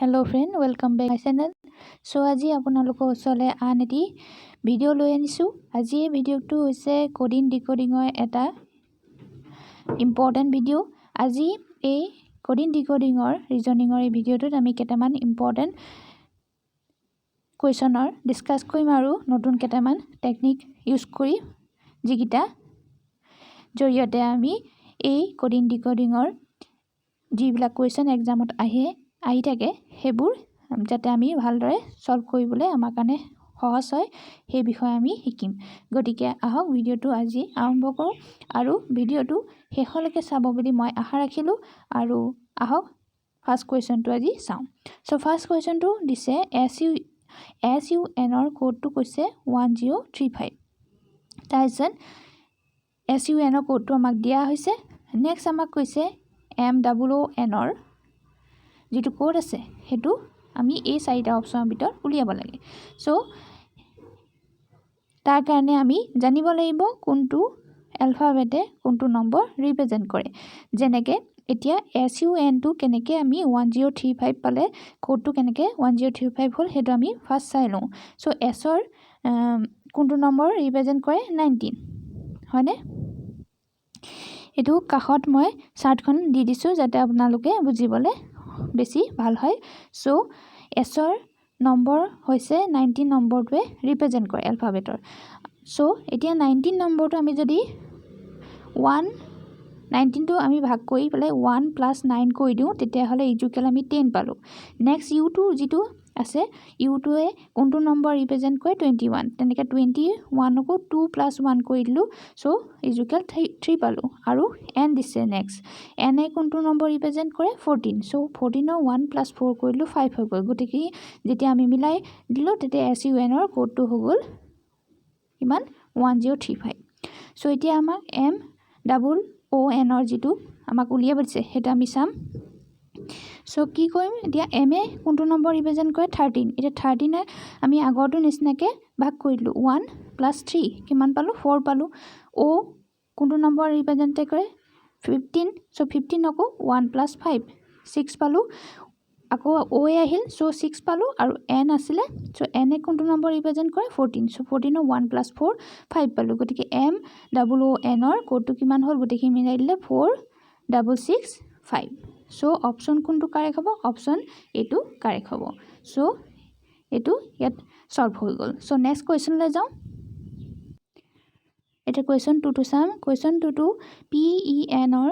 Hello friend, welcome back to my channel. So আজি আপোনালোকৰ ওচৰলৈ আন এটি ভিডিও লৈ আনিছো। আজি এই ভিডিওটো হৈছে কোডিং ডিকোডিংৰ এটা ইম্পৰ্টেন্ট ভিডিও। আজি এই কোডিং ডিকোডিংৰ ৰিজনিংৰ এই ভিডিওটোত আমি কেইটামান ইম্পৰ্টেন্ট কোৱেশ্যনৰ ডিসকাস কৰিম আৰু নতুন কেইটামান টেকনিক ইউজ কৰি যিকিটা জৰিয়তে আমি এই কোডিং ডিকোডিংৰ যিবিলাক কোৱেশ্যন এক্সামত আহি থাকে হেবোৰ যাতে আমি ভালদৰে সলভ কৰিবলৈ আমাৰ কাৰণে সহজ হয় সেই বিষয়ে আমি শিকিম। গতিকে আহক ভিডিওটো আজি আৰম্ভ কৰোঁ আৰু ভিডিওটো শেষলৈকে চাব বুলি মই আশা ৰাখিলোঁ আৰু আহক ফাৰ্স্ট কোৱেশ্যনটো আজি চাওঁ। সো ফাৰ্স্ট কোৱেশ্যনটো দিছে SUN ৰ কোডটো কৈছে 1035। তাৰপিছত SUN ৰ কোডটো আমাক দিয়া হৈছে। নেক্সট আমাক কৈছে MOON ৰ যেটো কোড আছে হেতু আমি এই চাৰিটা অপচনৰ ভিতৰত উলিয়াব লাগে। সো তাৰ কাৰণে আমি জানিব লাগিব কোনটো এলফাবেটে কোনটো নম্বৰ ৰিপ্ৰেজেন্ট কৰে। যেনেকৈ এতিয়া SUN টো কেনেকৈ আমি 1035 পালে কোডটো কেনেকৈ 1035 হ'ল হেতু আমি ফাৰ্স্ট চাই লওঁ। সো S ৰ কোনটো নম্বৰ ৰিপ্ৰেজেন্ট কৰে 19 হয়নে? এটো কাখত মই চাৰ্টখন দি দিছো যাতে আপোনালোকে বুজিবলৈ বেছি ভাল হয়। সো S ৰ নম্বৰ হৈছে 19 নম্বৰটোৱে ৰিপ্ৰেজেন্ট কৰে এলফাবেটৰ। সো এতিয়া 19 নম্বৰটো আমি যদি 19 টো আমি ভাগ কৰি পেলে 1 + 9 কৰি দিও তেতিয়া হলে ইজুকেল আমি 10 পালো। নেক্সট U2 যেটো আছে U2 এ কোনটো নম্বৰ ৰিপ্ৰেজেন্ট কৰে 21। তেনেকৈ 21 কো 2 + 1 কৰি দিলো সো ইজুকেল 3 পালো আৰু N দিছে। নেক্সট N এ কোনটো নম্বৰ ৰিপ্ৰেজেন্ট কৰে 14। সো 14 ৰ 1 + 4 কৰি দিলো 5 হৈ গ'ল। গতিকে যেতিয়া আমি মিলাই দিলো তেতিয়া SUN ৰ কোডটো হৈ গ'ল কিমান 1035। সো এতিয়া আমাক MOON ৰ যেটো আমাক উলিয়াব দিছে হেতু আমি চাম। সো কি কৰিম এতিয়া M এ কোনটো নম্বৰ ৰিপ্ৰেজেন্ট কৰে 13। এতিয়া 13 এ আমি আগৰটো নিচিনাকে ভাগ কৰি দিলো 1 + 3 কিমান পালো 4 পালো। O কোনটো নম্বৰ ৰিপ্ৰেজেন্ট কৰে 15। সো 15 আকৌ 1 + 5 6 পালো। আকৌ O এ আহিল সো 6 পালো আৰু N আছিলে সো N এ কোনটো নম্বৰ ৰিপ্ৰেজেন্ট কৰে 14। সো 14 ৰ 1 + 4 5 পালো। গতিকে MOON ৰ কোডটো কিমান হ'ল গতিকে মিলাই দিলে 4665। সো অপচন কোনটো কাৰেক্ট হ'ব অপচন এটো কাৰেক্ট হ'ব। সো এটো ইয়াত সলভ হৈ গ'ল। সো নেক্সট কোৱেশ্যনলৈ যাওঁ। এটা কোৱেশ্যন 2 টো চাম। কোৱেশ্যন 2 টো PEN ৰ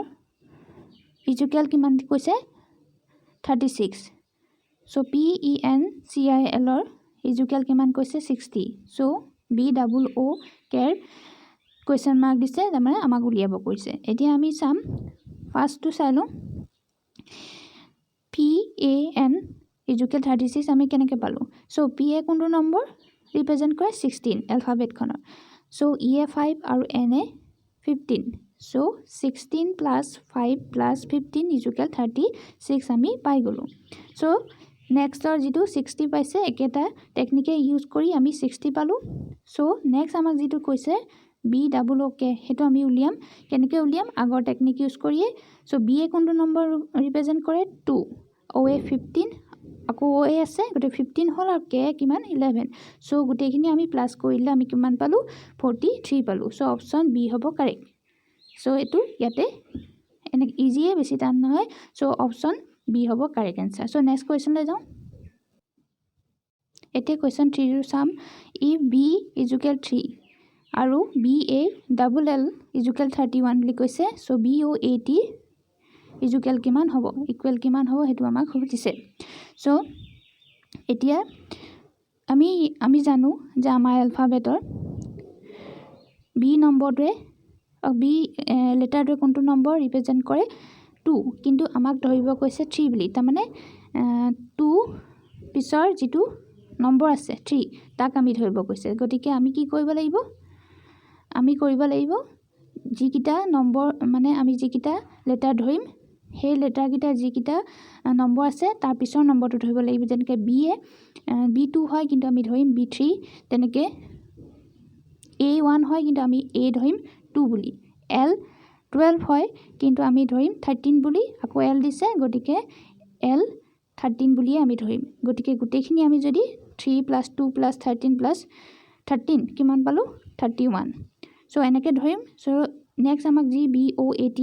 ইজুকেল কিমান কৈছে 36। সো PENCIL ৰ ইজুকেল কিমান কৈছে 60। সো BOO কেৰ কোৱেশ্যন মাৰ্ক দিছে মানে আমাক উলিয়াব কৈছে। এতিয়া আমি চাম ফাৰ্স্টটো চাই লওঁ। PAN ইজুকেল 36 আমি কেনেকৈ পালো। সো P এ কোনটো নম্বৰ ৰিপ্ৰেজেন্ট কৰে 16 এলফাবেটখনৰ। সো E এ 5 আৰু N এ 15। সো 16 + 5 + 15 ইজুকেল 36 আমি পাই গলো। সো নেক্সটৰ যেটো 60 পাইছে একেটা টেকনিকে ইউজ কৰি আমি 60 পালো। সো নেক্সট আমাক যেটো কৈছে BOOK হেতু আমি উলিয়াম। কেনেকৈ উলিয়াম আগৰ টেকনিক ইউজ কৰিয়ে। সো B এ কোনটো নম্বৰ ৰিপ্ৰেজেন্ট কৰে 2। O এ 15 আকৌ O এ আছে গতে 15 হ'ল আৰু K কিমান 11। সো গুটেখিনি আমি প্লাস কৰিলে আমি কিমান পালো 43 পালো। সো অপচন B হ'ব কাৰেক্ট। সো এটো ইয়াতে এনে ইজিয়ে বেছি টান নহয়। সো অপচন B হ'ব কাৰেক্ট আনসাৰ। সো নেক্সট কোৱেশ্যনলৈ যাওঁ। এতে কোৱেশ্যন 3 টো চাম। If B ইজুকেল 3 আৰু BALL ইজুকেল 31 বুলি কৈছে সো BOAT ইজুকেল কিমান হ'ব ইকুৱেল কিমান হ'ব হেতু আমাক সুধিছে। সো এতিয়া আমি জানো যে আমাৰ এলফাবেটৰ B নম্বৰটোৱে B লেটাৰটোৱে কোনটো নম্বৰ ৰিপ্ৰেজেন্ট কৰে 2 কিন্তু আমাক ধৰিব কৈছে 3 বুলি। তাৰ মানে 2 পিছৰ যেটো নম্বৰ আছে 3 তাক আমি ধৰিব কৈছে। গতিকে আমি কি কৰিব লাগিব আমি কৰিব লাগিব যিকিটা নম্বৰ মানে আমি যিকিটা লেটাৰ ধৰিম সেই লেটাৰ কিটা যিকিটা নম্বৰ আছে তাৰ পিছৰ নম্বৰটো ধৰিব লাগিব। যেনেকৈ B এ B2 হয় কিন্তু আমি ধৰিম B3। তেনেকৈ A1 হয় কিন্তু আমি A ধৰিম 2 বুলি। L12 হয় কিন্তু আমি ধৰিম 13 বুলি। আকৌ L দিছে গতিকে L 13 বুলিয়ে আমি ধৰিম গতিকে গোটেইখিনি আমি যদি 3 + 2 + 13 + 13 কিমান পালো 31 সো এনেকৈ ধৰিম সো নেক্সট আমাক যি BOAT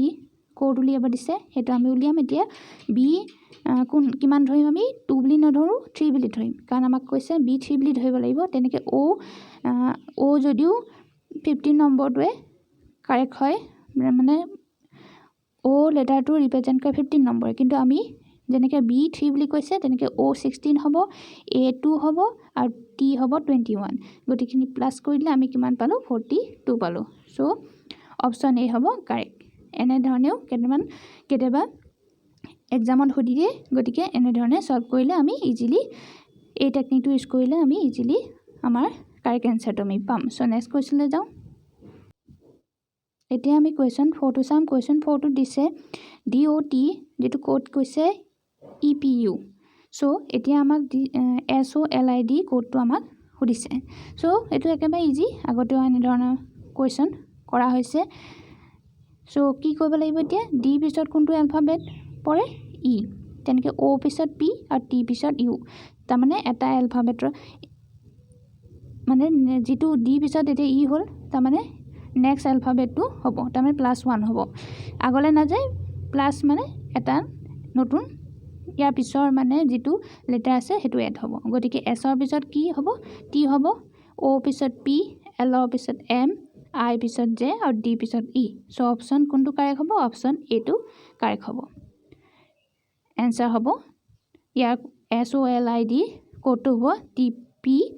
কোড উলিয়াব দিছে হেতু আমি উলিয়াম এতিয়া B কোন কিমান ধৰিম আমি 2 বুলি নধৰো 3 বুলি ধৰিম কাৰণ আমাক কৈছে B3 বুলি ধৰিব লাগিব তেনেকৈ O যদিও 15 নম্বৰটোৱে কাৰেক্ট হয় মানে O লেটাৰটো ৰিপ্ৰেজেন্ট কৰে 15 নম্বৰ কিন্তু আমি যেনেকৈ B3 বুলি কৈছে তেনেকৈ O16 হ'ব A2 হ'ব আৰু T হ'ব 21 গতিখিনি প্লাস কৰি দিলে আমি কিমান পালো 42 পালো সো অপচন A হ'ব কাৰেক্ট এনে ধৰণেও কেতিয়াবা এক্সামত সুধি দিয়ে গতিকে এনে ধৰণে সলভ কৰিলে আমি ইজিলি এই টেকনিকটো ইউজ কৰিলে আমি ইজিলি আমাৰ কাৰেক্ট আনসাৰটো আমি পাম সো নেক্সট কোৱেশ্চনলৈ যাওঁ এতিয়া আমি কোৱেশ্চন 4 টো চাম কোৱেশ্চন 4 টো দিছে DOT যেটো কোড কৈছে EPU সো এতিয়া আমাক SOLID কোডটো আমাক সুধিছে সো এটো একেবাৰে ইজি আগতেও এনে ধৰণৰ কোৱেশ্চন কৰা হৈছে সো কি কৰিব লাগিব এতিয়া D পিছত কোনটো এলফাবেট পৰে E তেনেকৈ O পিছত P আৰু T পিছত U তাৰ মানে এটা এলফাবেটৰ মানে যেটো D পিছত এতিয়া E হ'ল তাৰ মানে নেক্সট এলফাবেটটো হ'ব তাৰ মানে +1 হ'ব আগলৈ না যায় প্লাস মানে এটা নতুন ইয়াৰ পিছৰ মানে যেটো লেটাৰ আছে হেতু এড হ'ব গতিকে S ৰ পিছত কি হ'ব T হ'ব O পিছত P L ৰ পিছত M I পিছত J আৰু D পিছত E সো অপচন কোনটো কাৰেক্ট হ'ব অপচন A টো কাৰেক্ট হ'ব आंसर হ'ব ইয়াৰ SOLID কোডটো হ'ব TPMJE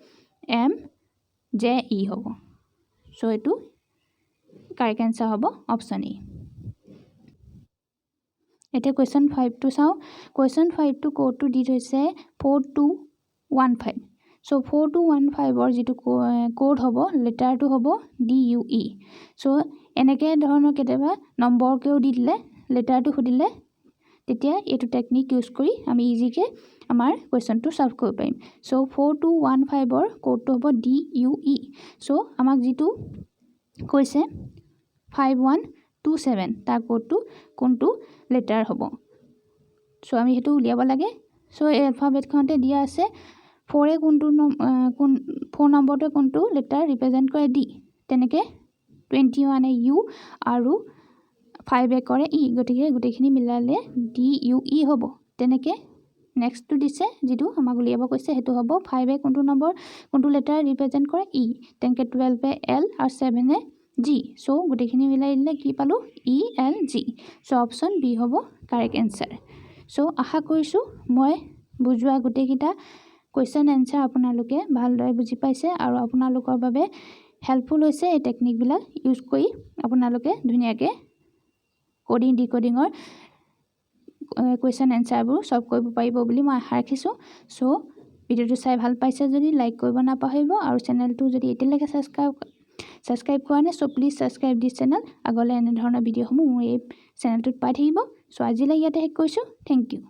হ'ব সো এটো কাৰেক্ট आंसर হ'ব অপচন এ এটা কোৱেশ্চন 5 টো চাও কোৱেশ্চন 5 টো কোডটো দি থৈছে 4215 সো 4215 ৰ যেটো কোড হ'ব লেটাৰটো হ'ব DUE সো এনেকে ধৰণৰ কেতিয়াবা নম্বৰ কেও দি দিলে লেটাৰটো খুদিলে তেতিয়া এটো টেকনিক ইউজ কৰি আমি ইজিকে আমাৰ কোৱেশ্চনটো সলভ কৰিব পাৰিম সো 4215 ৰ কোডটো হ'ব DUE সো আমাক যেটো কৈছে 5127 তাৰ কোডটো কোনটো লেটাৰ হ'ব সো আমি হেতু উলিয়াব লাগে সো এই এলফাবেটখনতে দিয়া আছে 4 এ কোনটো 4 নম্বৰটো কোনটো লেটাৰ ৰিপ্ৰেজেন্ট কৰে D তেনেকৈ 21 এ U আৰু 5 এ কৰে E গতিকে গুটেখিনি মিলালে DUE হ'ব তেনেকৈ নেক্সট টো দিছে যেটো আমাক উলিয়াব কৈছে হেতু হ'ব 5 এ কোনটো নম্বৰ কোনটো লেটাৰ ৰিপ্ৰেজেন্ট কৰে E তেনেকৈ 12 এ L আৰু 7 এ G সো গুটেখিনি মিলাই দিলে কি পালো ELG সো অপচন B হ'ব কারেক্ট आंसर সো আশা কৰিছো মই বুজোৱা গুটেকিটা কোৱেশ্চন आंसर আপোনালোকে ভালদৰে বুজি পাইছে আৰু আপোনালোকৰ বাবে হেল্পফুল হৈছে এই টেকনিক বিলাক ইউজ কৰি আপোনালোকে ধুনিয়াকে কোডিং ডিকোডিংৰ কোৱেশ্চন आंसर বোৰ সলভ কৰিব পাৰিব বুলি মই আশা ৰাখিছো সো ভিডিওটো চাই ভাল পাইছে যদি লাইক কৰিব নাপাহৰিব আৰু চেনেলটো যদি এতিয়ালৈকে সাবস্ক্ৰাইব কৰা নাই so please subscribe this channel আগলৈ এনে ধৰণৰ ভিডিওসমূহ মোৰ এই চেনেলটোত পাই থাকিব সো আজিলৈ ইয়াতে শেষ কৰিছো থ্যাংক ইউ